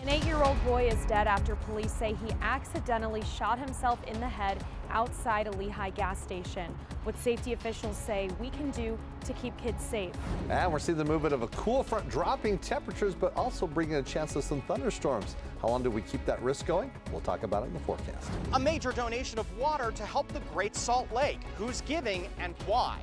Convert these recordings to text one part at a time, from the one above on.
An 8-year-old boy is dead after police say he accidentally shot himself in the head outside a Lehigh gas station. What safety officials say we can do to keep kids safe. And we're seeing the movement of a cool front dropping temperatures, but also bringing a chance of some thunderstorms. How long do we keep that risk going? We'll talk about it in the forecast. A major donation of water to help the Great Salt Lake. Who's giving and why?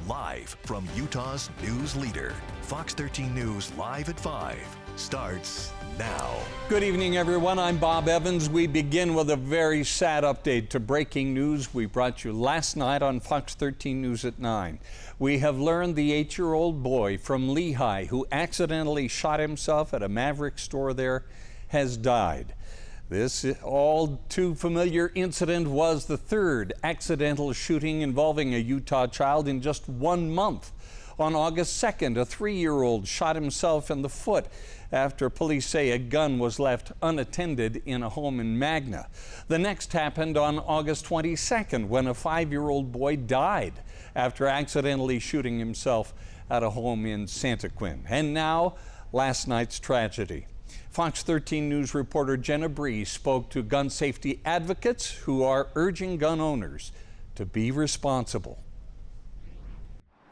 Live from Utah's news leader, Fox 13 News Live at 5 starts now. Good evening, everyone. I'm Bob Evans. We begin with a very sad update to breaking news we brought you last night on Fox 13 News at 9. We have learned the 8-year-old boy from Lehigh who accidentally shot himself at a Maverick store there has died. This all too familiar incident was the third accidental shooting involving a Utah child in just 1 month. On August 2nd, a 3-year-old shot himself in the foot after police say a gun was left unattended in a home in Magna. The next happened on August 22nd when a 5-year-old boy died after accidentally shooting himself at a home in Santaquin. And now, last night's tragedy. Fox 13 News reporter Jenna Bree spoke to gun safety advocates who are urging gun owners to be responsible.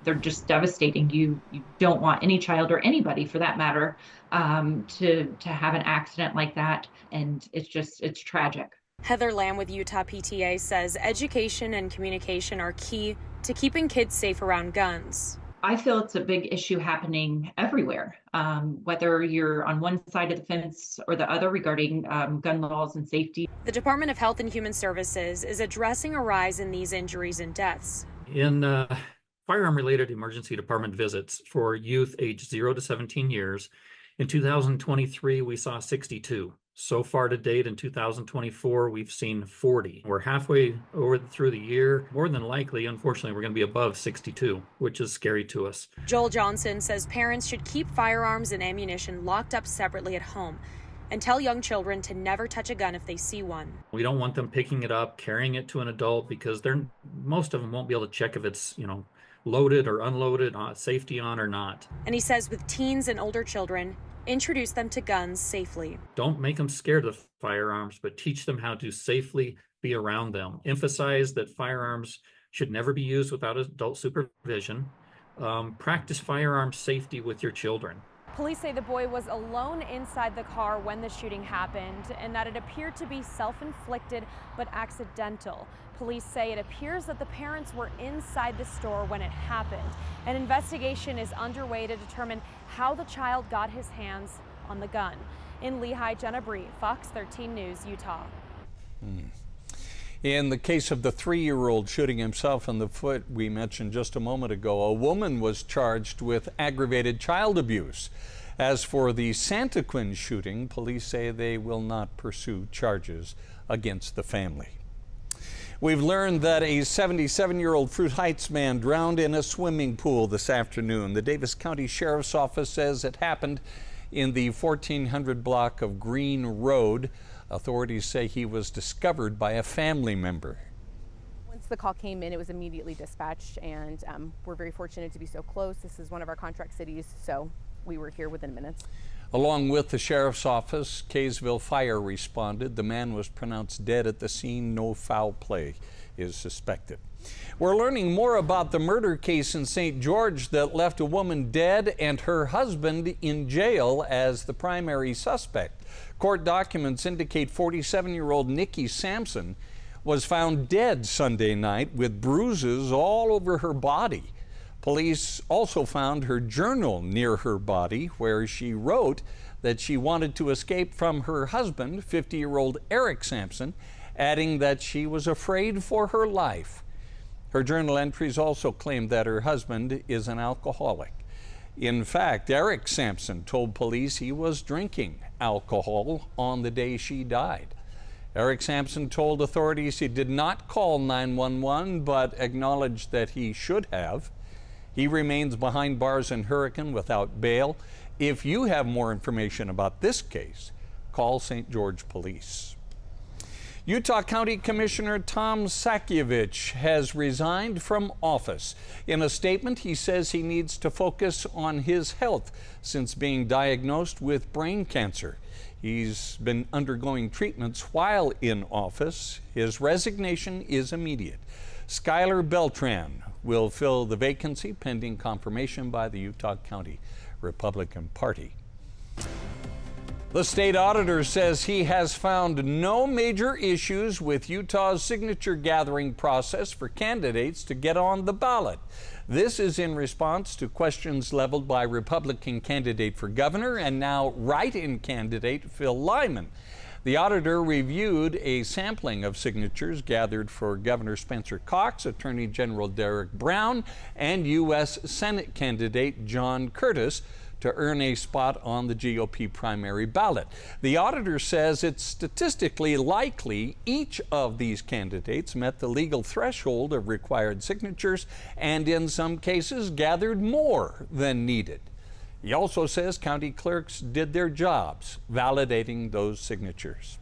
They're just devastating. You don't want any child or anybody for that matter to have an accident like that. And it's tragic. Heather Lamb with Utah PTA says education and communication are key to keeping kids safe around guns. I feel it's a big issue happening everywhere, whether you're on one side of the fence or the other regarding gun laws and safety. The Department of Health and Human Services is addressing a rise in these injuries and deaths. In firearm-related emergency department visits for youth aged 0 to 17 years, in 2023, we saw 62. So far to date in 2024, we've seen 40. We're halfway through the year. More than likely, unfortunately, we're going to be above 62, which is scary to us. Joel Johnson says parents should keep firearms and ammunition locked up separately at home and tell young children to never touch a gun if they see one. We don't want them picking it up, carrying it to an adult, because most of them won't be able to check if it's, loaded or unloaded, safety on or not. And he says with teens and older children, introduce them to guns safely. Don't make them scared of firearms, but teach them how to safely be around them. Emphasize that firearms should never be used without adult supervision. Practice firearm safety with your children. Police say the boy was alone inside the car when the shooting happened and that it appeared to be self-inflicted but accidental. Police say it appears that the parents were inside the store when it happened. An investigation is underway to determine how the child got his hands on the gun. In Lehigh, Jenna Bree, Fox 13 News, Utah. In the case of the 3-year-old shooting himself in the foot we mentioned just a moment ago, a woman was charged with aggravated child abuse. As for the Santaquin shooting, police say they will not pursue charges against the family. We've learned that a 77-year-old Fruit Heights man drowned in a swimming pool this afternoon. The Davis County Sheriff's Office says it happened in the 1400 block of Green Road. Authorities say he was discovered by a family member. Once the call came in, it was immediately dispatched, and we're very fortunate to be so close. This is one of our contract cities, so we were here within minutes. Along with the sheriff's office, Kaysville Fire responded. The man was pronounced dead at the scene. No foul play is suspected. We're learning more about the murder case in St. George that left a woman dead and her husband in jail as the primary suspect. Court documents indicate 47-year-old Nikki Sampson was found dead Sunday night with bruises all over her body. Police also found her journal near her body where she wrote that she wanted to escape from her husband, 50-year-old Eric Sampson, adding that she was afraid for her life. Her journal entries also claimed that her husband is an alcoholic. In fact, Eric Sampson told police he was drinking alcohol on the day she died. Eric Sampson told authorities he did not call 911, but acknowledged that he should have. He remains behind bars in Hurricane without bail. If you have more information about this case, call St. George Police. Utah County Commissioner Tom Sakiewicz has resigned from office. In a statement, he says he needs to focus on his health since being diagnosed with brain cancer. He's been undergoing treatments while in office. His resignation is immediate. Skylar Beltran will fill the vacancy pending confirmation by the Utah County Republican Party. The state auditor says he has found no major issues with Utah's signature gathering process for candidates to get on the ballot. This is in response to questions leveled by Republican candidate for governor and now write-in candidate Phil Lyman. The auditor reviewed a sampling of signatures gathered for Governor Spencer Cox, Attorney General Derek Brown, and U.S. Senate candidate John Curtis to earn a spot on the GOP primary ballot. The auditor says it's statistically likely each of these candidates met the legal threshold of required signatures and in some cases gathered more than needed. He also says county clerks did their jobs validating those signatures.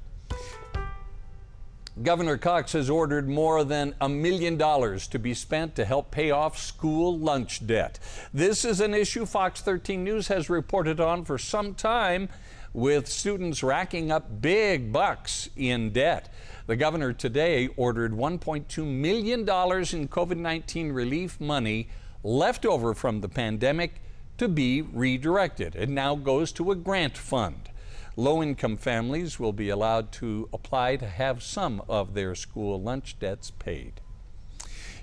Governor Cox has ordered more than $1 million to be spent to help pay off school lunch debt. This is an issue Fox 13 News has reported on for some time, with students racking up big bucks in debt. The governor today ordered $1.2 million in COVID-19 relief money left over from the pandemic to be redirected. It now goes to a grant fund. Low-income families will be allowed to apply to have some of their school lunch debts paid.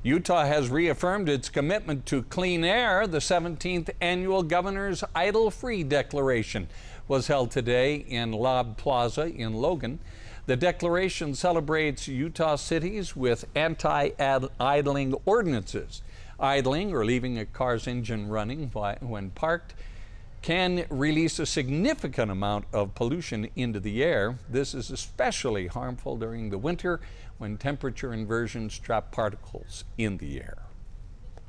Utah has reaffirmed its commitment to clean air. The 17th annual Governor's Idle-Free Declaration was held today in Lobb Plaza in Logan. The declaration celebrates Utah cities with anti-idling ordinances. Idling, or leaving a car's engine running when parked, can release a significant amount of pollution into the air. This is especially harmful during the winter when temperature inversions trap particles in the air.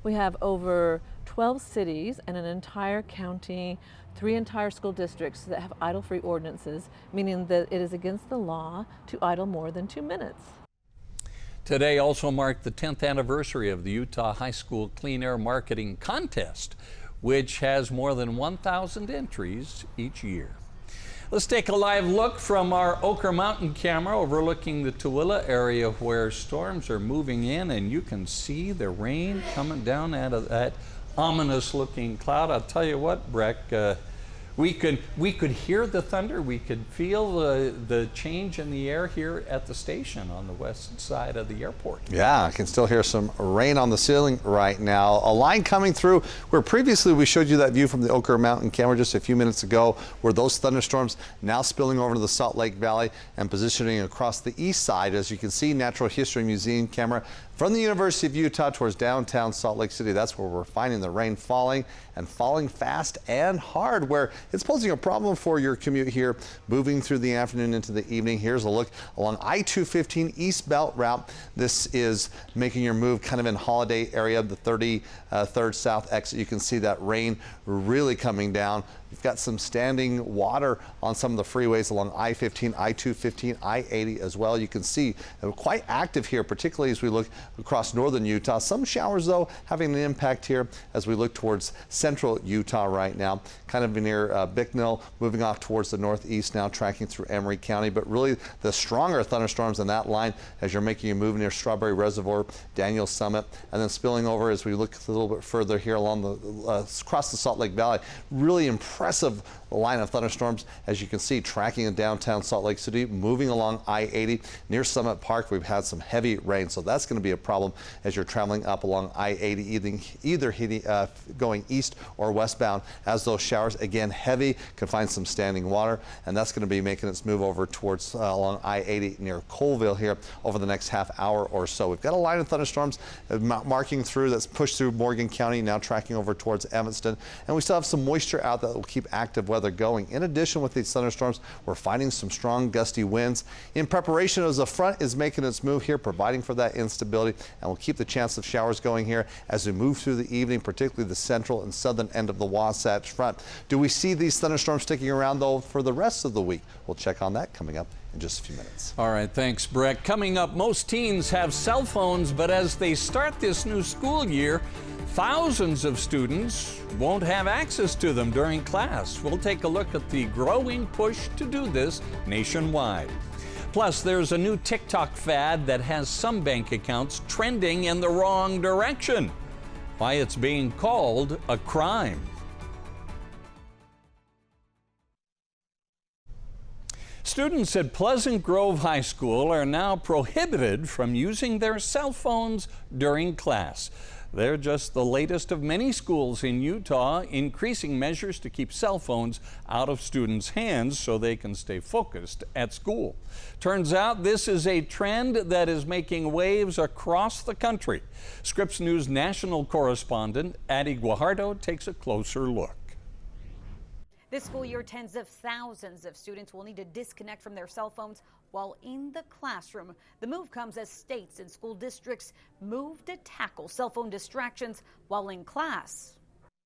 We have over 12 cities and an entire county, 3 entire school districts that have idle-free ordinances, meaning that it is against the law to idle more than 2 minutes. Today also marked the 10th anniversary of the Utah High School Clean Air Marketing Contest, which has more than 1,000 entries each year. Let's take a live look from our Oquirrh Mountain camera overlooking the Tooele area where storms are moving in, and you can see the rain coming down out of that ominous looking cloud. I'll tell you what, Breck, we could hear the thunder. We could feel the change in the air here at the station on the west side of the airport. Yeah, I can still hear some rain on the ceiling right now. A line coming through where previously we showed you that view from the Oquirrh Mountain camera just a few minutes ago, where those thunderstorms now spilling over to the Salt Lake Valley and positioning across the east side. As you can see, Natural History Museum camera from the University of Utah towards downtown Salt Lake City. That's where we're finding the rain falling, and falling fast and hard, where it's posing a problem for your commute here moving through the afternoon into the evening. Here's a look along I-215 East Belt route. This is making your move kind of in Holiday area, the 33rd South exit. You can see that rain really coming down. You've got some standing water on some of the freeways along I-15, I-215, I-80 as well. You can see they're quite active here, particularly as we look across northern Utah. Some showers, though, having an impact here as we look towards central Utah right now, kind of near Bicknell, moving off towards the northeast now, tracking through Emery County. But really the stronger thunderstorms in that line as you're making your move near Strawberry Reservoir, Daniels Summit, and then spilling over as we look a little bit further here along the across the Salt Lake Valley. Really impressive line of thunderstorms, as you can see, tracking in downtown Salt Lake City, moving along I-80 near Summit Park. We've had some heavy rain, so that's going to be a problem as you're traveling up along I-80, either going east or westbound, as those showers, again, heavy, can find some standing water, and that's going to be making its move over towards along I-80 near Colville here over the next half hour or so. We've got a line of thunderstorms marking through that's pushed through Morgan County, now tracking over towards Evanston, and we still have some moisture out that will keep active weather going. In addition, with these thunderstorms, we're finding some strong gusty winds in preparation as the front is making its move here, providing for that instability, and we'll keep the chance of showers going here as we move through the evening, particularly the central and southern end of the Wasatch Front. Do we see these thunderstorms sticking around, though, for the rest of the week? We'll check on that coming up in just a few minutes. All right, thanks, Brett. Coming up, most teens have cell phones, but as they start this new school year, thousands of students won't have access to them during class. We'll take a look at the growing push to do this nationwide. Plus, there's a new TikTok fad that has some bank accounts trending in the wrong direction. Why it's being called a crime. Students at Pleasant Grove High School are now prohibited from using their cell phones during class. They're just the latest of many schools in Utah increasing measures to keep cell phones out of students' hands so they can stay focused at school. Turns out this is a trend that is making waves across the country. Scripps News national correspondent Addie Guajardo takes a closer look. This school year, tens of thousands of students will need to disconnect from their cell phones while in the classroom. The move comes as states and school districts move to tackle cell phone distractions while in class.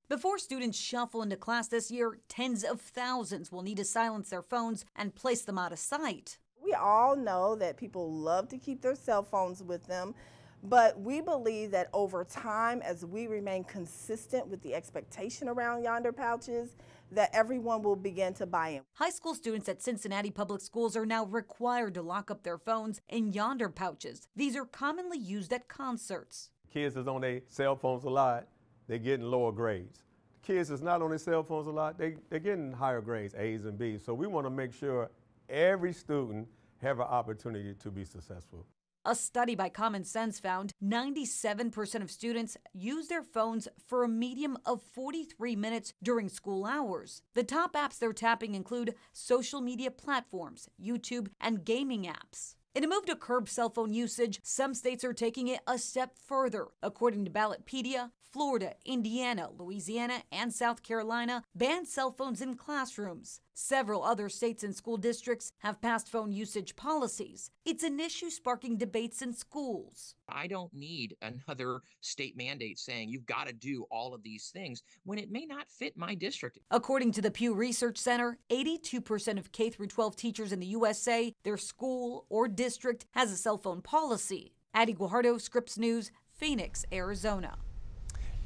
Before students shuffle into class this year, tens of thousands will need to silence their phones and place them out of sight. We all know that people love to keep their cell phones with them, but we believe that over time, as we remain consistent with the expectation around Yonder pouches, that everyone will begin to buy in. High school students at Cincinnati Public Schools are now required to lock up their phones in Yonder pouches. These are commonly used at concerts. Kids that's on their cell phones a lot, they're getting lower grades. Kids that's not on their cell phones a lot, they're getting higher grades, A's and B's. So we want to make sure every student have an opportunity to be successful. A study by Common Sense found 97% of students use their phones for a median of 43 minutes during school hours. The top apps they're tapping include social media platforms, YouTube, and gaming apps. In a move to curb cell phone usage, some states are taking it a step further. According to Ballotpedia, Florida, Indiana, Louisiana, and South Carolina banned cell phones in classrooms. Several other states and school districts have passed phone usage policies. It's an issue sparking debates in schools. I don't need another state mandate saying you've got to do all of these things when it may not fit my district. According to the Pew Research Center, 82% of K-12 teachers in the U.S. say their school or district has a cell phone policy. Addie Guajardo, Scripps News, Phoenix, Arizona.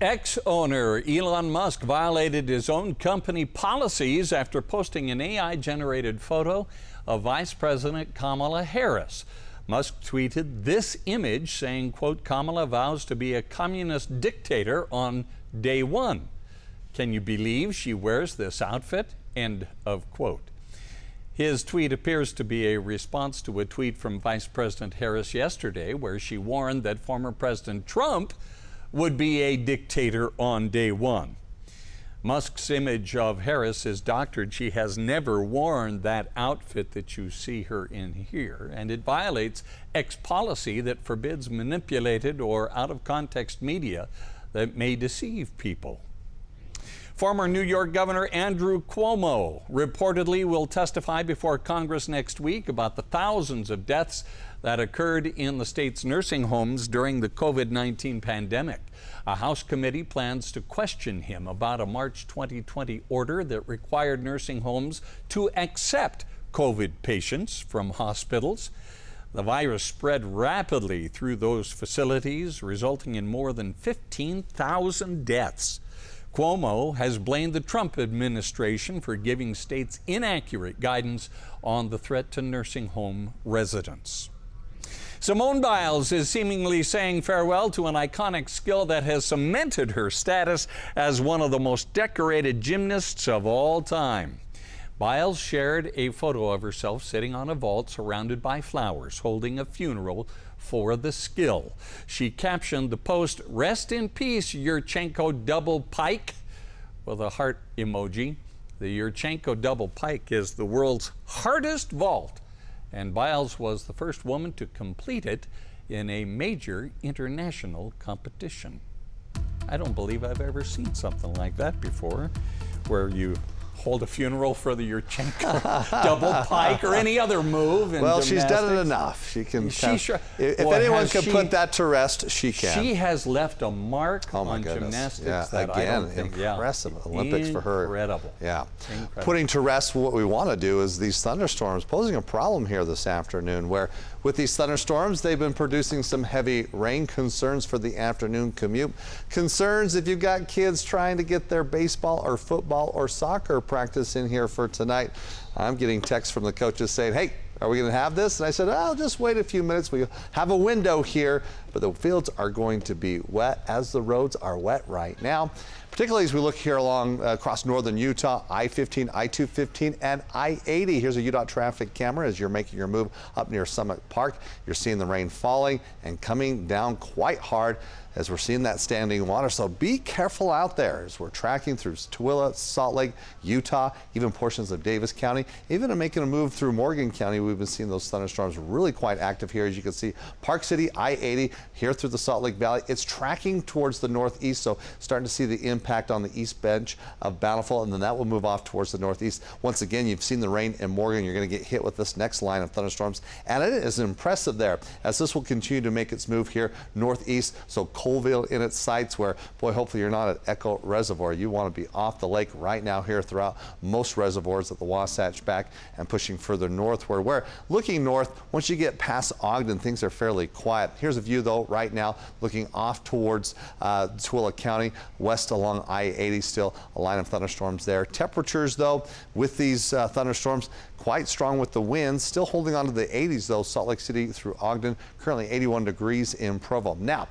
Ex-owner Elon Musk violated his own company policies after posting an AI-generated photo of Vice President Kamala Harris. Musk tweeted this image saying, quote, Kamala vows to be a communist dictator on day one. Can you believe she wears this outfit? End of quote. His tweet appears to be a response to a tweet from Vice President Harris yesterday where she warned that former President Trump would be a dictator on day one. Musk's image of Harris is doctored. She has never worn that outfit that you see her in here, and it violates X policy that forbids manipulated or out-of-context media that may deceive people. Former New York Governor Andrew Cuomo reportedly will testify before Congress next week about the thousands of deaths that occurred in the state's nursing homes during the COVID-19 pandemic. A House committee plans to question him about a March 2020 order that required nursing homes to accept COVID patients from hospitals. The virus spread rapidly through those facilities, resulting in more than 15,000 deaths. Cuomo has blamed the Trump administration for giving states inaccurate guidance on the threat to nursing home residents. Simone Biles is seemingly saying farewell to an iconic skill that has cemented her status as one of the most decorated gymnasts of all time. Biles shared a photo of herself sitting on a vault surrounded by flowers, holding a funeral for the skill. She captioned the post, "Rest in peace, Yurchenko double pike," with a heart emoji. The Yurchenko double pike is the world's hardest vault, and Biles was the first woman to complete it in a major international competition. I don't believe I've ever seen something like that before, where you hold a funeral for the Yurchenko double pike or any other move. Well, she's done it enough. She can. If anyone can put that to rest, she can. She has left a mark on gymnastics. Yeah, that again, impressive Olympics for her. Incredible. Yeah. Incredible. Putting to rest what we want to do is these thunderstorms posing a problem here this afternoon, where with these thunderstorms, they've been producing some heavy rain concerns for the afternoon commute. Concerns if you've got kids trying to get their baseball or football or soccer practice in here for tonight. I'm getting texts from the coaches saying, hey, are we going to have this? And I said, I'll just wait a few minutes. We have a window here, but the fields are going to be wet, as the roads are wet right now. Particularly as we look here along across northern Utah, I-15, I-215, and I-80. Here's a UDOT traffic camera as you're making your move up near Summit Park. You're seeing the rain falling and coming down quite hard as we're seeing that standing water. So be careful out there as we're tracking through Tooele, Salt Lake, Utah, even portions of Davis County. Even making a move through Morgan County, we've been seeing those thunderstorms really quite active here. As you can see, Park City, I-80 here through the Salt Lake Valley. It's tracking towards the northeast, so starting to see the impact on the east bench of Bountiful, and then that will move off towards the northeast. Once again, you've seen the rain in Morgan. You're going to get hit with this next line of thunderstorms, and it is impressive there as this will continue to make its move here northeast. So Colville in its sights, where, boy, hopefully you're not at Echo Reservoir. You want to be off the lake right now here throughout most reservoirs at the Wasatch Back and pushing further northward, where looking north, once you get past Ogden, things are fairly quiet. Here's a view, though, right now looking off towards Tooele County, west along I-80, still a line of thunderstorms there. Temperatures, though, with these thunderstorms, quite strong with the winds, still holding on to the 80s, though. Salt Lake City through Ogden, currently 81 degrees in Provo. Now,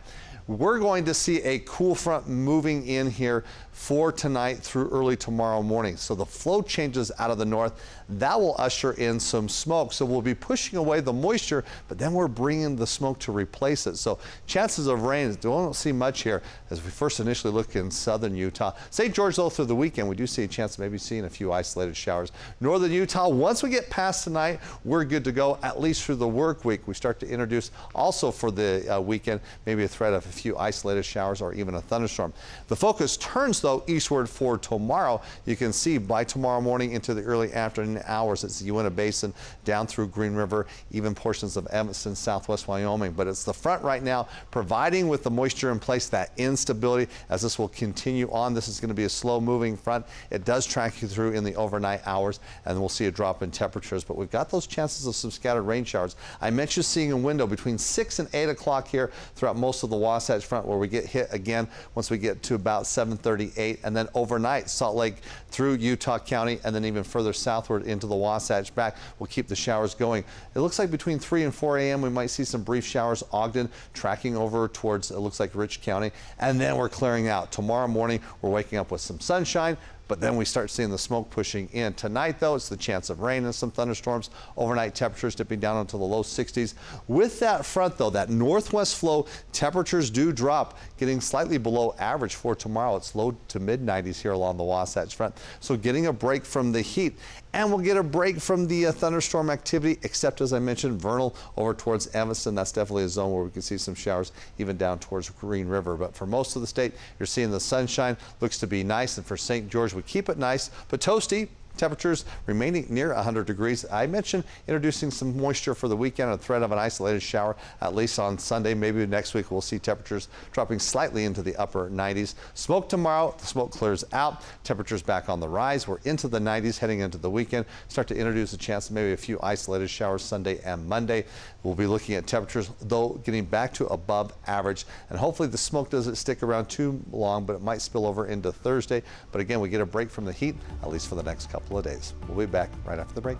we're going to see a cool front moving in here for tonight through early tomorrow morning. So the flow changes out of the north. That will usher in some smoke. So we'll be pushing away the moisture, but then we're bringing the smoke to replace it. So chances of rain, don't see much here as we first initially look in southern Utah. St. George, though, through the weekend, we do see a chance of maybe seeing a few isolated showers. Northern Utah, once we get past tonight, we're good to go, at least through the work week. We start to introduce also for the weekend, maybe a threat of a few isolated showers or even a thunderstorm. The focus turns, though, eastward for tomorrow. You can see by tomorrow morning into the early afternoon hours, it's the Uinta Basin down through Green River, even portions of Evanston, southwest Wyoming. But it's the front right now providing with the moisture in place that instability as this will continue on. This is going to be a slow moving front. It does track you through in the overnight hours, and we'll see a drop in temperatures. But we've got those chances of some scattered rain showers. I mentioned seeing a window between 6 and 8 o'clock here throughout most of the Wasatch Front, where we get hit again once we get to about 7:38, and then overnight Salt Lake through Utah County, and then even further southward into the Wasatch Back. We'll keep the showers going. It looks like between 3 and 4 a.m. we might see some brief showers. Ogden tracking over towards, it looks like, Rich County, and then we're clearing out. Tomorrow morning we're waking up with some sunshine, but then we start seeing the smoke pushing in. Tonight, though, it's the chance of rain and some thunderstorms. Overnight temperatures dipping down into the low 60s. With that front, though, that northwest flow, temperatures do drop, getting slightly below average for tomorrow. It's low to mid 90s here along the Wasatch Front. So getting a break from the heat. And we'll get a break from the thunderstorm activity, except, as I mentioned, vernal over towards Evanston. That's definitely a zone where we can see some showers even down towards Green River. But for most of the state, you're seeing the sunshine. Looks to be nice. And for St. George, we keep it nice, but toasty. Temperatures remaining near 100 degrees. I mentioned introducing some moisture for the weekend, a threat of an isolated shower, at least on Sunday. Maybe next week we'll see temperatures dropping slightly into the upper 90s. Smoke tomorrow, the smoke clears out. Temperatures back on the rise. We're into the 90s heading into the weekend. Start to introduce a chance of maybe a few isolated showers Sunday and Monday. We'll be looking at temperatures, though, getting back to above average. And hopefully the smoke doesn't stick around too long, but it might spill over into Thursday. But again, we get a break from the heat, at least for the next couple of days. We'll be back right after the break.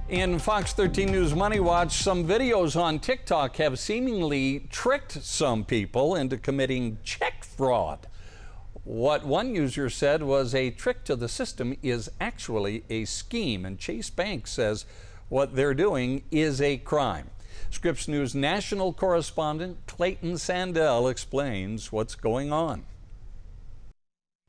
In Fox 13 News Money Watch, some videos on TikTok have seemingly tricked some people into committing check fraud. What one user said was a trick to the system is actually a scheme, and Chase Bank says what they're doing is a crime. Scripps News national correspondent Clayton Sandell explains what's going on.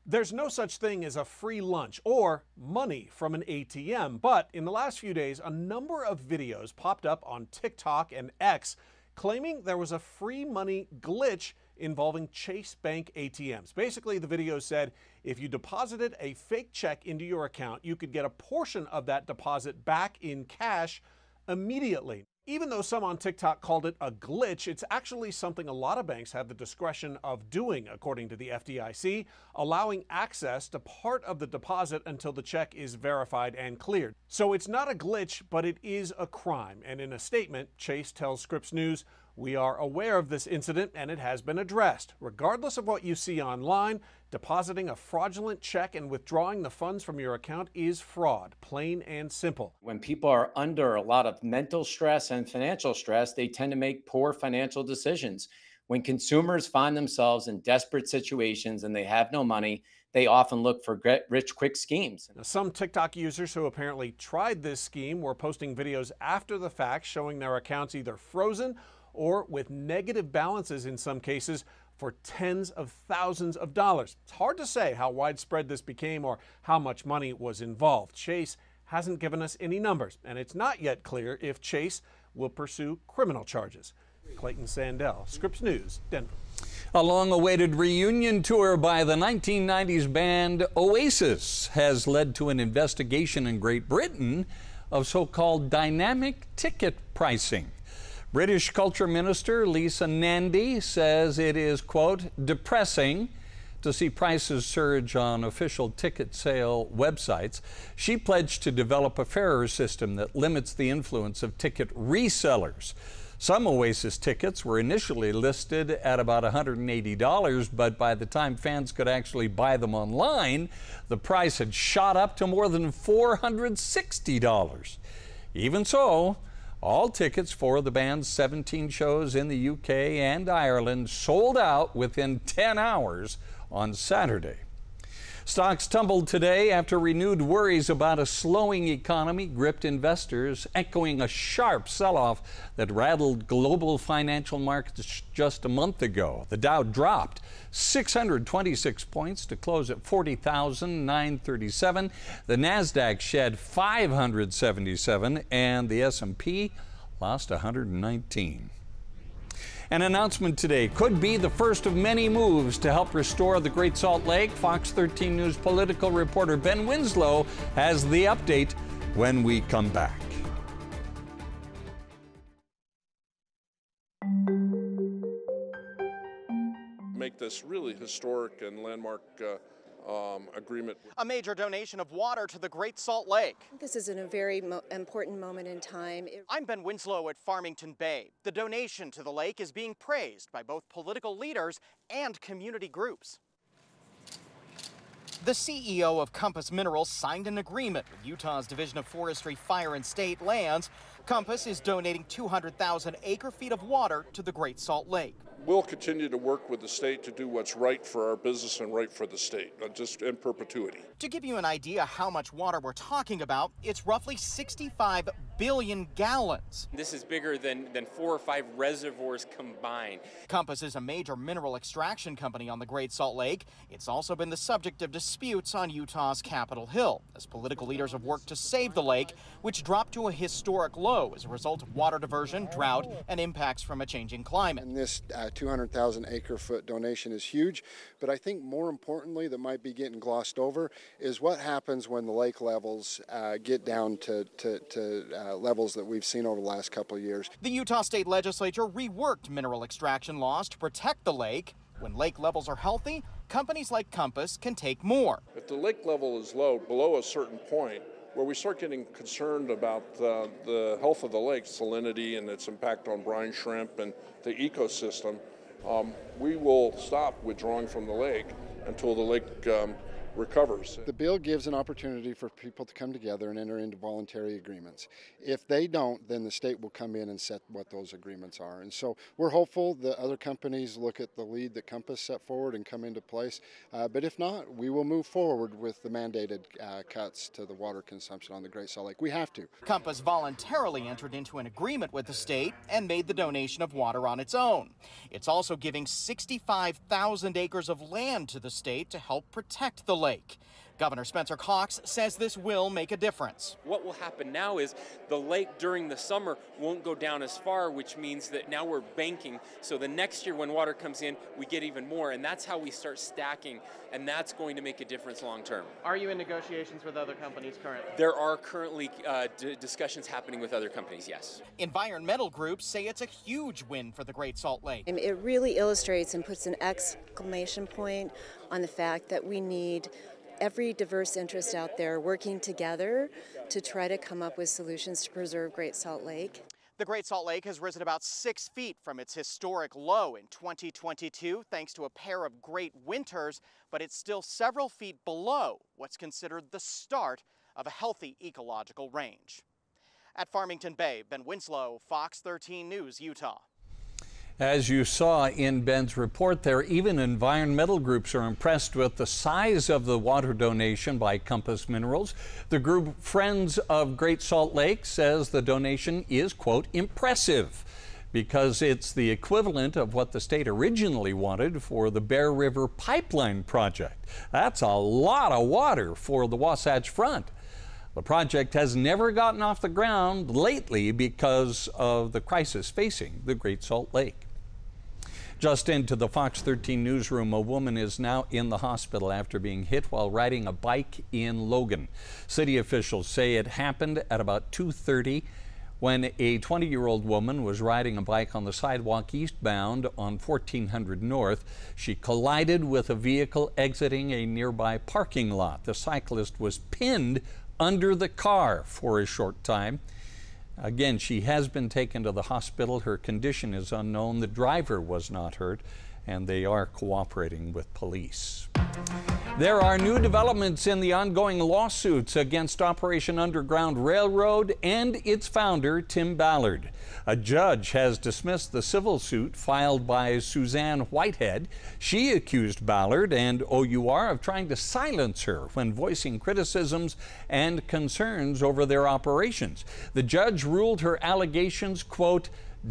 There's no such thing as a free lunch or money from an ATM, but in the last few days, a number of videos popped up on TikTok and X claiming there was a free money glitch involving Chase Bank ATMs. Basically, the video said if you deposited a fake check into your account, you could get a portion of that deposit back in cash immediately. Even though some on TikTok called it a glitch, it's actually something a lot of banks have the discretion of doing, according to the FDIC, allowing access to part of the deposit until the check is verified and cleared. So it's not a glitch, but it is a crime. And in a statement, Chase tells Scripps News, "We are aware of this incident and it has been addressed. Regardless of what you see online, depositing a fraudulent check and withdrawing the funds from your account is fraud, plain and simple." When people are under a lot of mental stress and financial stress, they tend to make poor financial decisions. When consumers find themselves in desperate situations and they have no money, they often look for rich quick schemes. Now, some TikTok users who apparently tried this scheme were posting videos after the fact showing their accounts either frozen or with negative balances in some cases for tens of thousands of dollars. It's hard to say how widespread this became or how much money was involved. Chase hasn't given us any numbers, and it's not yet clear if Chase will pursue criminal charges. Clayton Sandell, Scripps News, Denver. A long-awaited reunion tour by the 1990s band Oasis has led to an investigation in Great Britain of so-called dynamic ticket pricing. British Culture Minister Lisa Nandy says it is, quote, depressing to see prices surge on official ticket sale websites. She pledged to develop a fairer system that limits the influence of ticket resellers. Some Oasis tickets were initially listed at about $180, but by the time fans could actually buy them online, the price had shot up to more than $460. Even so, all tickets for the band's 17 shows in the UK and Ireland sold out within 10 hours on Saturday. Stocks tumbled today after renewed worries about a slowing economy gripped investors, echoing a sharp sell-off that rattled global financial markets just a month ago. The Dow dropped 626 points to close at 40,937. The Nasdaq shed 577, and the S&P lost 119. An announcement today could be the first of many moves to help restore the Great Salt Lake. Fox 13 News political reporter Ben Winslow has the update when we come back. Make this really historic and landmark agreement. A major donation of water to the Great Salt Lake. This is a very important moment in time. I'm Ben Winslow at Farmington Bay. The donation to the lake is being praised by both political leaders and community groups. The CEO of Compass Minerals signed an agreement with Utah's Division of Forestry, Fire and State Lands. Compass is donating 200,000 acre-feet of water to the Great Salt Lake. We'll continue to work with the state to do what's right for our business and right for the state, just in perpetuity. To give you an idea how much water we're talking about, it's roughly 65 billion gallons. This is bigger than 4 or 5 reservoirs combined. Compass is a major mineral extraction company on the Great Salt Lake. It's also been the subject of disputes on Utah's Capitol Hill, as political leaders have worked to save the lake, which dropped to a historic low as a result of water diversion, drought, and impacts from a changing climate. And this 200,000 acre-foot donation is huge, but I think more importantly that might be getting glossed over is what happens when the lake levels get down to levels that we've seen over the last couple of years. The Utah State Legislature reworked mineral extraction laws to protect the lake. When lake levels are healthy, companies like Compass can take more. If the lake level is low, below a certain point, where we start getting concerned about the health of the lake, salinity and its impact on brine shrimp and the ecosystem, we will stop withdrawing from the lake until the lake recovers. The bill gives an opportunity for people to come together and enter into voluntary agreements. If they don't, then the state will come in and set what those agreements are. And so we're hopeful that other companies look at the lead that Compass set forward and come into place. But if not, we will move forward with the mandated cuts to the water consumption on the Great Salt Lake. We have to. Compass voluntarily entered into an agreement with the state and made the donation of water on its own. It's also giving 65,000 acres of land to the state to help protect the lake. Governor Spencer Cox says this will make a difference. What will happen now is the lake during the summer won't go down as far, which means that now we're banking. So the next year when water comes in, we get even more, and that's how we start stacking, and that's going to make a difference long term. Are you in negotiations with other companies currently? There are currently discussions happening with other companies, yes. Environmental groups say it's a huge win for the Great Salt Lake. It really illustrates and puts an exclamation point on the fact that we need every diverse interest out there working together to try to come up with solutions to preserve Great Salt Lake. The Great Salt Lake has risen about 6 feet from its historic low in 2022 thanks to a pair of great winters, but it's still several feet below what's considered the start of a healthy ecological range. At Farmington Bay, Ben Winslow, Fox 13 News, Utah. As you saw in Ben's report there, even environmental groups are impressed with the size of the water donation by Compass Minerals. The group Friends of Great Salt Lake says the donation is, quote, impressive because it's the equivalent of what the state originally wanted for the Bear River Pipeline project. That's a lot of water for the Wasatch Front. The project has never gotten off the ground lately because of the crisis facing the Great Salt Lake. Just into the Fox 13 newsroom, a woman is now in the hospital after being hit while riding a bike in Logan. City officials say it happened at about 2:30 when a 20-year-old woman was riding a bike on the sidewalk eastbound on 1400 North. She collided with a vehicle exiting a nearby parking lot. The cyclist was pinned under the car for a short time. Again, she has been taken to the hospital. Her condition is unknown. The driver was not hurt, and they are cooperating with police. There are new developments in the ongoing lawsuits against Operation Underground Railroad and its founder, Tim Ballard. A judge has dismissed the civil suit filed by Suzanne Whitehead. She accused Ballard and OUR of trying to silence her when voicing criticisms and concerns over their operations. The judge ruled her allegations, quote,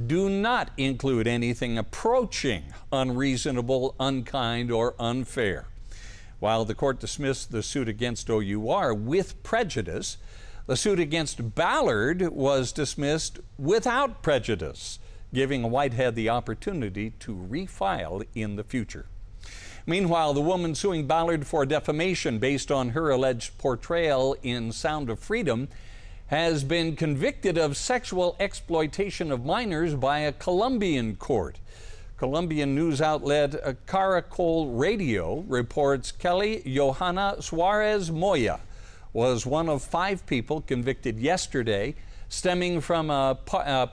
do not include anything approaching unreasonable, unkind, or unfair. While the court dismissed the suit against OUR with prejudice, the suit against Ballard was dismissed without prejudice, giving Whitehead the opportunity to refile in the future. Meanwhile, the woman suing Ballard for defamation based on her alleged portrayal in Sound of Freedom has been convicted of sexual exploitation of minors by a Colombian court. Colombian news outlet Caracol Radio reports Kelly Johanna Suarez Moya was one of 5 people convicted yesterday, stemming from a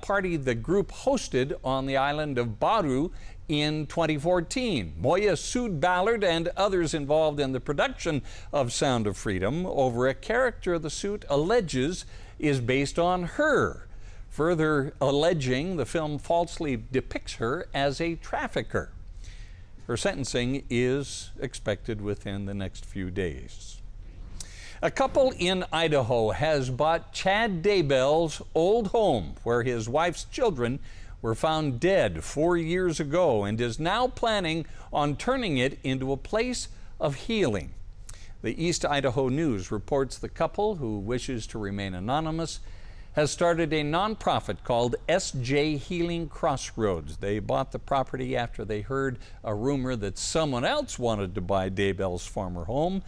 party the group hosted on the island of Baru in 2014. Moya sued Ballard and others involved in the production of Sound of Freedom over a character the suit alleges is based on her, further alleging the film falsely depicts her as a trafficker. Her sentencing is expected within the next few days. A couple in Idaho has bought Chad Daybell's old home where his wife's children were found dead 4 years ago and is now planning on turning it into a place of healing. The East Idaho News reports the couple, who wishes to remain anonymous, has started a nonprofit called SJ Healing Crossroads. They bought the property after they heard a rumor that someone else wanted to buy Daybell's former home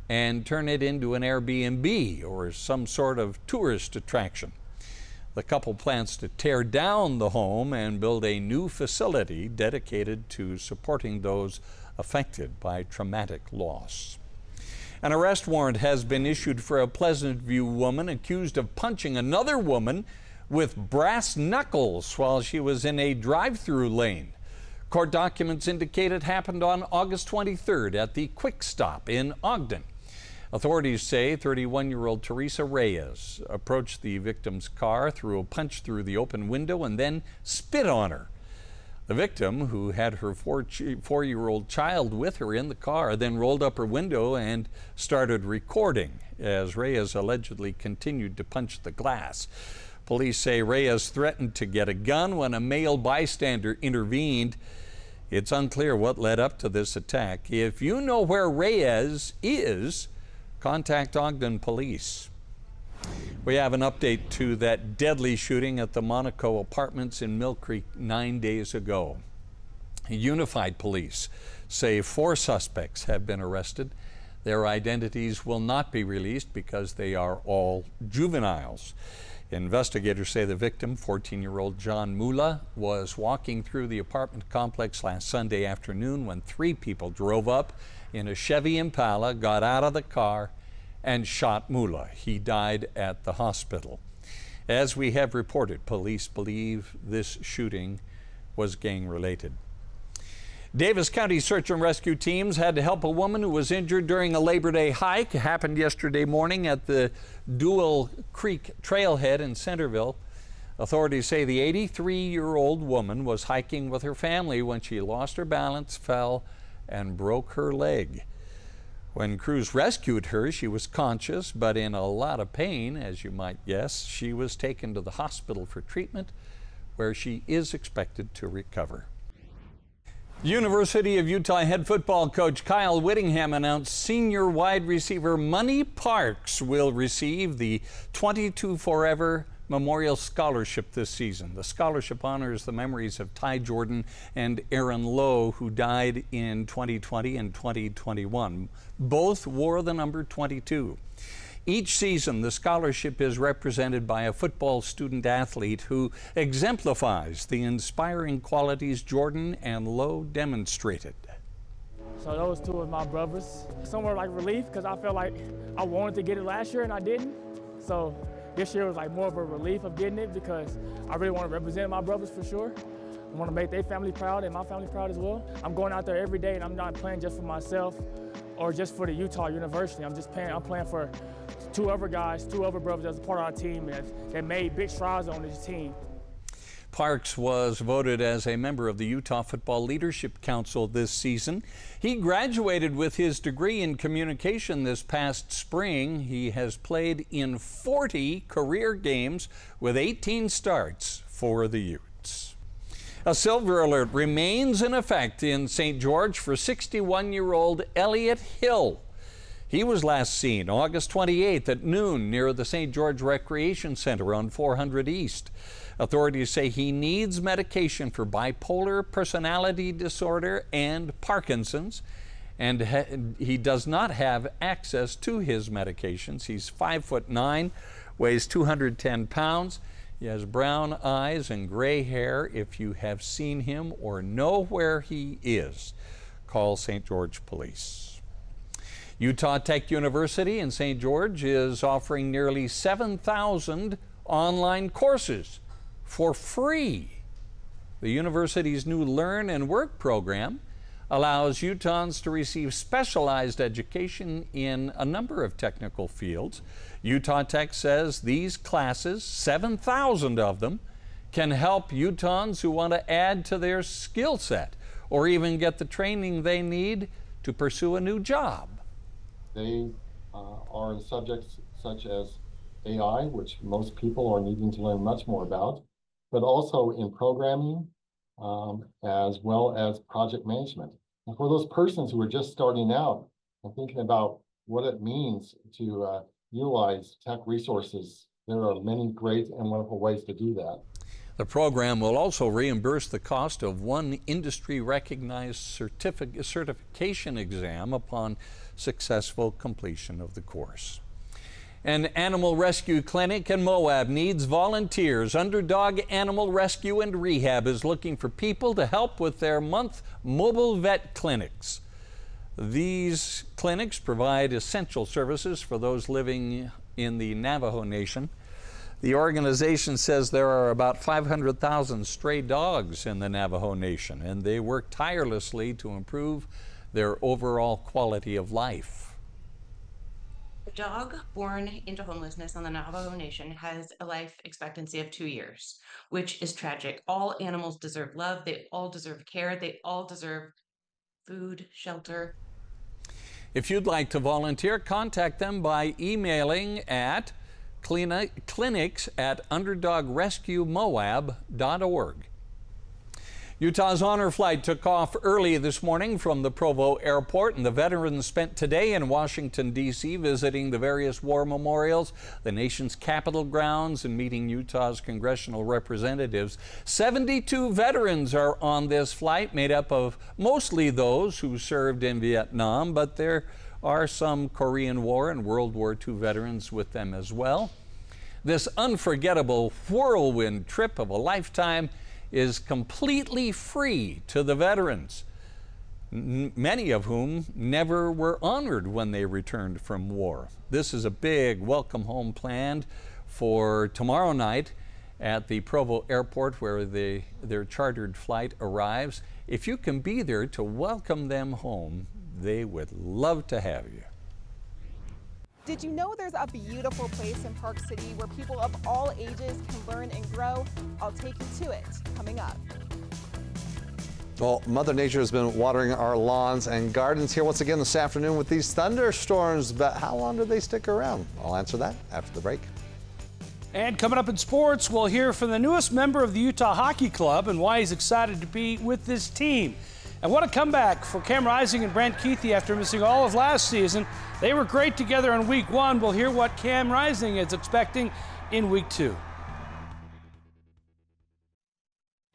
and turn it into an Airbnb or some sort of tourist attraction. The couple plans to tear down the home and build a new facility dedicated to supporting those affected by traumatic loss. An arrest warrant has been issued for a Pleasant View woman accused of punching another woman with brass knuckles while she was in a drive-through lane. Court documents indicate it happened on August 23rd at the Quick Stop in Ogden. Authorities say 31-year-old Teresa Reyes approached the victim's car, threw a punch through the open window, and then spit on her. The victim, who had her 4-year-old child with her in the car, then rolled up her window and started recording as Reyes allegedly continued to punch the glass. Police say Reyes threatened to get a gun when a male bystander intervened. It's unclear what led up to this attack. If you know where Reyes is, Contact Ogden Police. We have an update to that deadly shooting at the Monaco Apartments in Mill Creek 9 days ago. Unified Police say 4 suspects have been arrested. Their identities will not be released because they are all juveniles. Investigators say the victim, 14-year-old John Mula, was walking through the apartment complex last Sunday afternoon when 3 people drove up in a Chevy Impala, got out of the car, and shot Mula. He died at the hospital. As we have reported, police believe this shooting was gang-related. Davis County search and rescue teams had to help a woman who was injured during a Labor Day hike. It happened yesterday morning at the Dual Creek Trailhead in Centerville. Authorities say the 83-year-old woman was hiking with her family when she lost her balance, fell, and broke her leg. When crews rescued her, she was conscious but in a lot of pain, as you might guess. She was taken to the hospital for treatment, where she is expected to recover. University of Utah head football coach Kyle Whittingham announced senior wide receiver Money Parks will receive the 22 Forever Memorial Scholarship this season. The scholarship honors the memories of Ty Jordan and Aaron Lowe, who died in 2020 and 2021. Both wore the number 22. Each season, the scholarship is represented by a football student athlete who exemplifies the inspiring qualities Jordan and Lowe demonstrated. So those 2 of my brothers. Somewhere like relief, because I felt like I wanted to get it last year and I didn't. So this year was like more of a relief of getting it because I really want to represent my brothers for sure. I want to make their family proud and my family proud as well. I'm going out there every day and I'm not playing just for myself or just for the Utah University. I'm playing for 2 other guys, 2 other brothers as a part of our team that made big strides on this team. Parks was voted as a member of the Utah Football Leadership Council this season. He graduated with his degree in communication this past spring. He has played in 40 career games with 18 starts for the Utes. A silver alert remains in effect in St. George for 61-year-old Elliot Hill. He was last seen August 28th at noon near the St. George Recreation Center on 400 East. Authorities say he needs medication for bipolar personality disorder and Parkinson's, and he does not have access to his medications. He's 5'9", weighs 210 pounds. He has brown eyes and gray hair. If you have seen him or know where he is, call St. George Police. Utah Tech University in St. George is offering nearly 7,000 online courses for free. The university's new Learn and Work program allows Utahns to receive specialized education in a number of technical fields. Utah Tech says these classes, 7,000 of them, can help Utahns who want to add to their skill set or even get the training they need to pursue a new job. They are in subjects such as AI, which most people are needing to learn much more about, but also in programming, as well as project management. And for those persons who are just starting out and thinking about what it means to utilize tech resources, there are many great and wonderful ways to do that. The program will also reimburse the cost of one industry-recognized certification exam upon successful completion of the course. An animal rescue clinic in Moab needs volunteers. Underdog Animal Rescue and Rehab is looking for people to help with their month mobile vet clinics. These clinics provide essential services for those living in the Navajo Nation. The organization says there are about 500,000 stray dogs in the Navajo Nation, and they work tirelessly to improve their overall quality of life. A dog born into homelessness on the Navajo Nation has a life expectancy of 2 years, which is tragic. All animals deserve love. They all deserve care. They all deserve food, shelter. If you'd like to volunteer, contact them by emailing at clinics@underdogrescuemoab.org. Utah's honor flight took off early this morning from the Provo airport, and the veterans spent today in Washington, D.C. visiting the various war memorials, the nation's Capitol grounds, and meeting Utah's congressional representatives. 72 veterans are on this flight, made up of mostly those who served in Vietnam, but there are some Korean War and World War II veterans with them as well. This unforgettable whirlwind trip of a lifetime is completely free to the veterans, many of whom never were honored when they returned from war. This is a big welcome home planned for tomorrow night at the Provo airport, where their chartered flight arrives. If you can be there to welcome them home, they would love to have you. Did you know there's a beautiful place in Park City where people of all ages can learn and grow? I'll take you to it coming up. Well, Mother Nature has been watering our lawns and gardens here once again this afternoon with these thunderstorms, but how long do they stick around? I'll answer that after the break. And coming up in sports, we'll hear from the newest member of the Utah Hockey Club and why he's excited to be with this team. And what a comeback for Cam Rising and Brent Keithy after missing all of last season. They were great together in week 1. We'll hear what Cam Rising is expecting in week 2.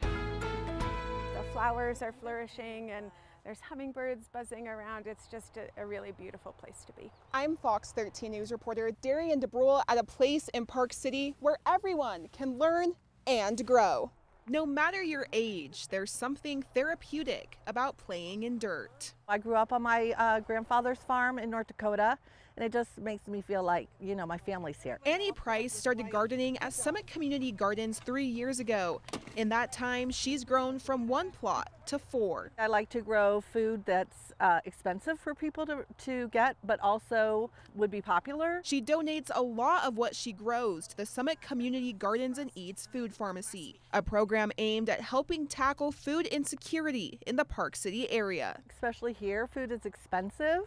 The flowers are flourishing and there's hummingbirds buzzing around. It's just a really beautiful place to be. I'm Fox 13 News reporter Darian DeBrule at a place in Park City where everyone can learn and grow. No matter your age, there's something therapeutic about playing in dirt. I grew up on my grandfather's farm in North Dakota, and it just makes me feel like, you know, my family's here. Annie Price started gardening at Summit Community Gardens 3 years ago. In that time, she's grown from 1 plot to 4. I like to grow food that's expensive for people to get, but also would be popular. She donates a lot of what she grows to the Summit Community Gardens and Eats Food Pharmacy, a program aimed at helping tackle food insecurity in the Park City area. Especially here, food is expensive.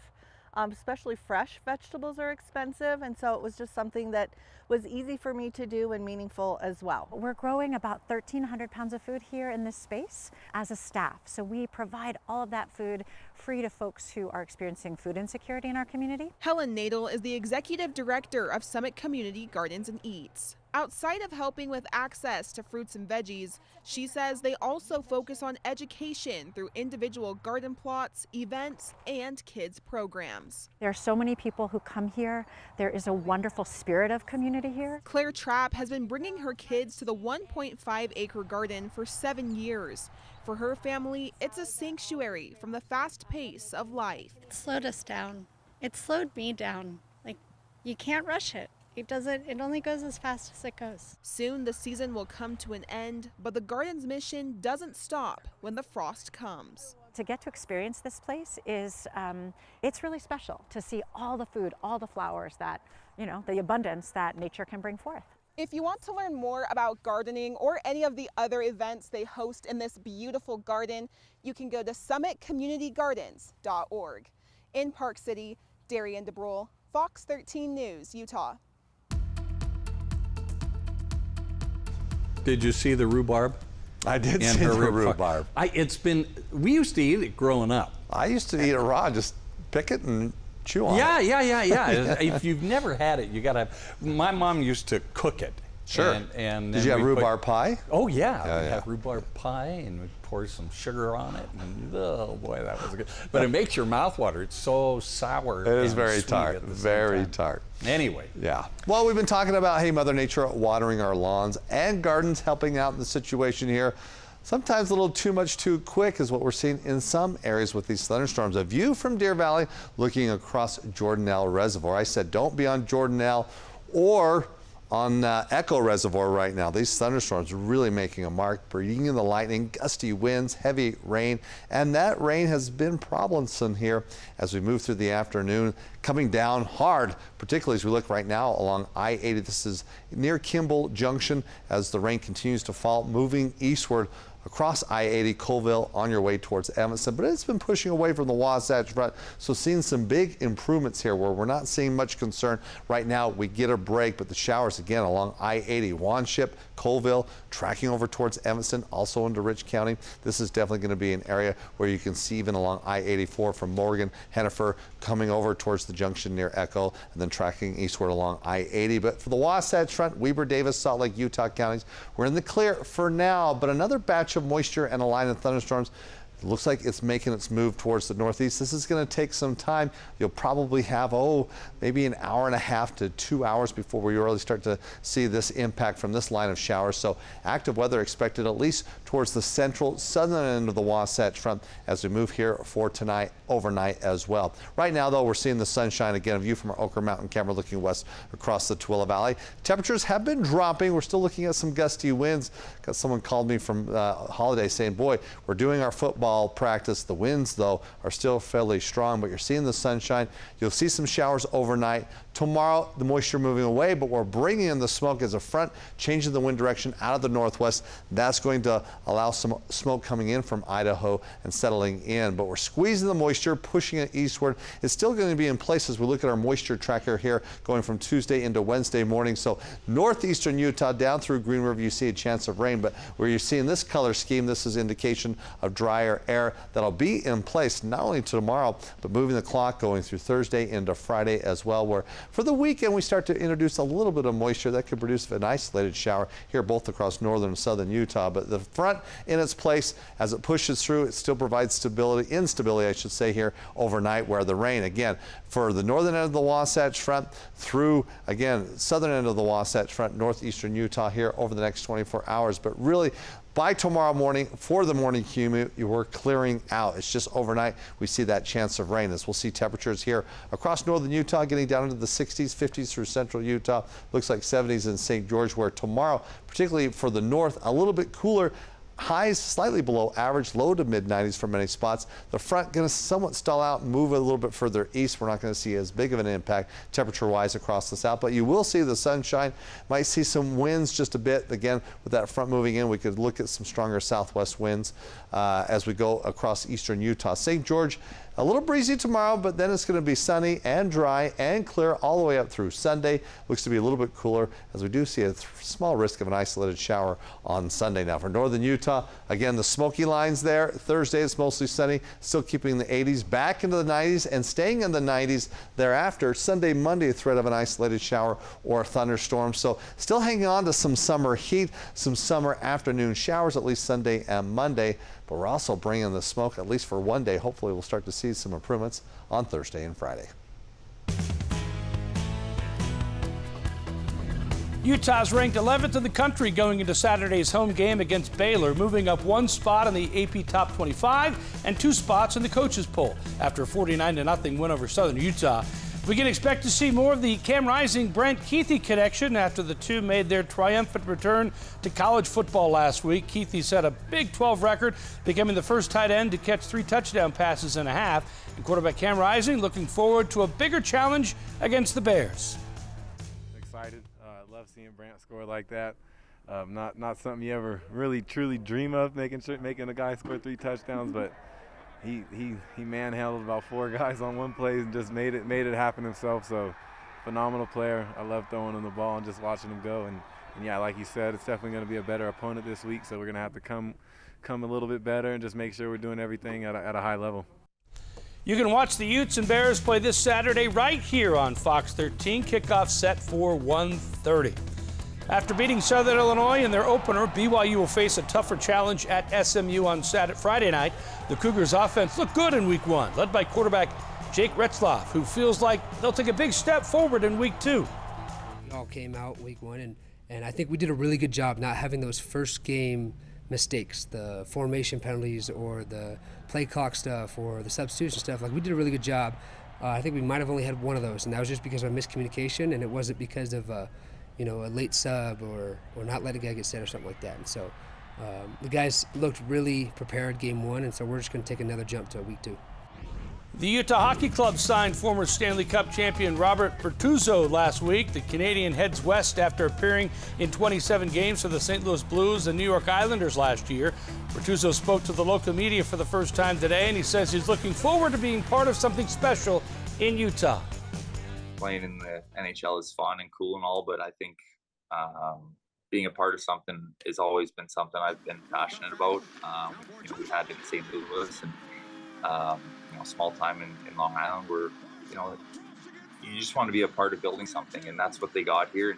Especially fresh vegetables are expensive, and so it was just something that was easy for me to do and meaningful as well. We're growing about 1,300 pounds of food here in this space as a staff, so we provide all of that food free to folks who are experiencing food insecurity in our community. Helen Nadel is the executive director of Summit Community Gardens and Eats. Outside of helping with access to fruits and veggies, she says they also focus on education through individual garden plots, events, and kids programs. There are so many people who come here. There is a wonderful spirit of community here. Claire Trapp has been bringing her kids to the 1.5-acre garden for 7 years. For her family, it's a sanctuary from the fast pace of life. It slowed us down. It slowed me down. Like, you can't rush it. It only goes as fast as it goes. Soon the season will come to an end, but the garden's mission doesn't stop when the frost comes. To get to experience this place is, it's really special to see all the food, all the flowers that, you know, the abundance that nature can bring forth. If you want to learn more about gardening or any of the other events they host in this beautiful garden, you can go to summitcommunitygardens.org. In Park City, Darian DeBrule, Fox 13 News, Utah. Did you see the rhubarb? I did see the rhubarb. We used to eat it growing up. I used to eat it raw, just pick it and chew on it. Yeah. If you've never had it, you gotta. My mom used to cook it. Sure. And did you have rhubarb pie? Oh yeah, we have rhubarb pie, and we pour some sugar on it, and oh boy, that was good. But it makes your mouth water. It's so sour. It is very tart. Very tart. Anyway. Yeah. Well, we've been talking about, hey, Mother Nature watering our lawns and gardens, helping out in the situation here. Sometimes a little too much too quick is what we're seeing in some areas with these thunderstorms. A view from Deer Valley looking across Jordanelle Reservoir. I said don't be on Jordanelle or on Echo Reservoir right now. These thunderstorms are really making a mark, bringing in the lightning, gusty winds, heavy rain, and that rain has been problemsome here as we move through the afternoon, coming down hard, particularly as we look right now along I-80. This is near Kimball Junction as the rain continues to fall, moving eastward across I-80 Colville on your way towards Evanston, but it's been pushing away from the Wasatch Front, so seeing some big improvements here where we're not seeing much concern. Right now we get a break, but the showers again along I-80, Wanship, Colville, tracking over towards Evanston, also into Rich County. This is definitely going to be an area where you can see even along I-84 from Morgan, Hennifer, coming over towards the junction near Echo, and then tracking eastward along I-80. But for the Wasatch Front, Weber, Davis, Salt Lake, Utah counties, we're in the clear for now, but another batch of moisture and a line of thunderstorms. It looks like it's making its move towards the northeast. This is going to take some time. You'll probably have, maybe an hour and a half to 2 hours before we really start to see this impact from this line of showers. So active weather expected at least towards the central southern end of the Wasatch Front as we move here for tonight, overnight as well. Right now, though, we're seeing the sunshine. Again, a view from our Oquirrh Mountain camera looking west across the Tooele Valley. Temperatures have been dropping. We're still looking at some gusty winds. Got someone called me from Holiday saying, boy, we're doing our football practice. The winds, though, are still fairly strong, but you're seeing the sunshine. You'll see some showers overnight. Tomorrow, the moisture moving away, but we're bringing in the smoke as a front, changing the wind direction out of the northwest. That's going to allow some smoke coming in from Idaho and settling in, but we're squeezing the moisture, pushing it eastward. It's still going to be in place as we look at our moisture tracker here going from Tuesday into Wednesday morning. So northeastern Utah down through Green River, you see a chance of rain, but where you're seeing this color scheme, this is indication of drier air that'll be in place not only tomorrow, but moving the clock going through Thursday into Friday as well, where for the weekend we start to introduce a little bit of moisture that could produce an isolated shower here both across northern and southern Utah. But the front in its place as it pushes through, it still provides instability I should say here overnight, where the rain again for the northern end of the Wasatch Front through again southern end of the Wasatch Front, northeastern Utah here over the next 24 hours. But really by tomorrow morning, for the morning commute, we're clearing out. It's just overnight we see that chance of rain, as we'll see temperatures here across northern Utah getting down into the 60s, 50s through central Utah. Looks like 70s in St. George, where tomorrow, particularly for the north, a little bit cooler. Highs slightly below average, low to mid 90s for many spots. The front going to somewhat stall out and move a little bit further east. We're not going to see as big of an impact temperature-wise across the south, but you will see the sunshine. Might see some winds just a bit. Again, with that front moving in, we could look at some stronger southwest winds as we go across eastern Utah. St. George, a little breezy tomorrow, but then it's going to be sunny and dry and clear all the way up through Sunday. Looks to be a little bit cooler as we do see a small risk of an isolated shower on Sunday. Now for northern Utah, again, the smoky lines there. Thursday it's mostly sunny, still keeping the 80s, back into the 90s and staying in the 90s thereafter. Sunday, Monday, a threat of an isolated shower or a thunderstorm. So still hanging on to some summer heat, some summer afternoon showers, at least Sunday and Monday. But we're also bringing the smoke, at least for one day. Hopefully we'll start to see some improvements on Thursday and Friday. Utah's ranked 11th in the country going into Saturday's home game against Baylor, moving up one spot in the AP Top 25 and 2 spots in the coaches poll after a 49-0 win over Southern Utah. We can expect to see more of the Cam Rising Brant Kuithe connection after the two made their triumphant return to college football last week. Kuithe set a Big 12 record, becoming the first tight end to catch 3 touchdown passes in a half. And quarterback Cam Rising looking forward to a bigger challenge against the Bears. Excited. Love seeing Brant score like that. Not something you ever really truly dream of, making a guy score 3 touchdowns, but he manhandled about 4 guys on one play and just made it happen himself. So phenomenal player. I love throwing him the ball and just watching him go. And yeah, like you said, it's definitely going to be a better opponent this week. So we're going to have to come a little bit better and just make sure we're doing everything at a high level. You can watch the Utes and Bears play this Saturday right here on Fox 13. Kickoff set for 1:30. After beating Southern Illinois in their opener, BYU will face a tougher challenge at SMU on Friday night. The Cougars' offense looked good in Week 1, led by quarterback Jake Retzlaff, who feels like they'll take a big step forward in Week 2. We all came out Week 1, and I think we did a really good job not having those first game mistakes, the formation penalties or the play clock stuff or the substitution stuff. Like, we did a really good job. I think we might have only had one of those, and that was just because of miscommunication, and it wasn't because of a late sub or not letting a guy get set or something like that. And so the guys looked really prepared game 1, and so we're just going to take another jump to Week 2. The Utah Hockey Club signed former Stanley Cup champion Robert Bertuzzo last week. The Canadian heads west after appearing in 27 games for the St. Louis Blues and New York Islanders last year. Bertuzzo spoke to the local media for the first time today, and he says he's looking forward to being part of something special in Utah. Playing in the NHL is fun and cool and all, but I think being a part of something has always been something I've been passionate about. We had in St. Louis and small time in Long Island where you just want to be a part of building something, and that's what they got here.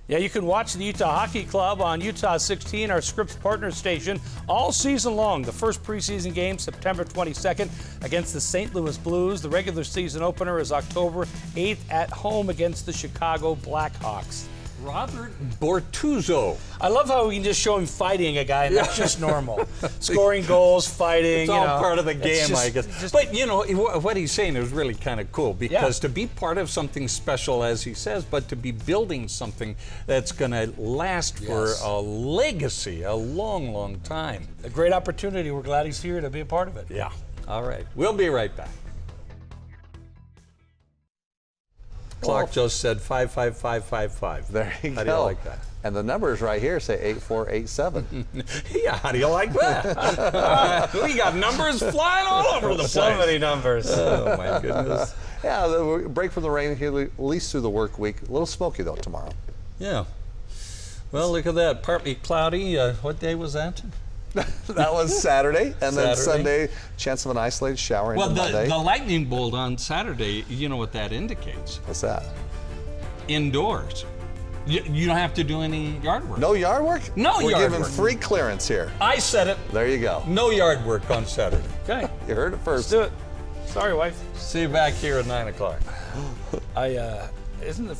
Yeah, you can watch the Utah Hockey Club on Utah 16, our Scripps partner station, all season long. The first preseason game, September 22nd, against the St. Louis Blues. The regular season opener is October 8th at home against the Chicago Blackhawks. Robert Bortuzzo. I love how we can just show him fighting a guy, and that's just normal. Scoring goals, fighting. It's all part of the game, I guess. But, what he's saying is really kind of cool, because to be part of something special, as he says, but to be building something that's going to last for a legacy, a long, long time. A great opportunity. We're glad he's here to be a part of it. Yeah. All right. We'll be right back. Clock just said 55555. There you go. How do you like that? And the numbers right here say 8487. Yeah, how do you like that? We got numbers flying all over the place. So many numbers. Oh, my goodness. Yeah, the break from the rain here, at least through the work week. A little smoky, though, tomorrow. Yeah. Well, look at that. Partly cloudy. What day was that? That was Saturday, and then Sunday, chance of an isolated shower. Well, the lightning bolt on Saturday, you know what that indicates? What's that? Indoors. You don't have to do any yard work. No yard work? No We're yard work. We're giving free clearance here. I said it. There you go. No yard work on Saturday. Okay. You heard it first. Let's do it. Sorry, wife. See you back here at 9 o'clock. Isn't it going to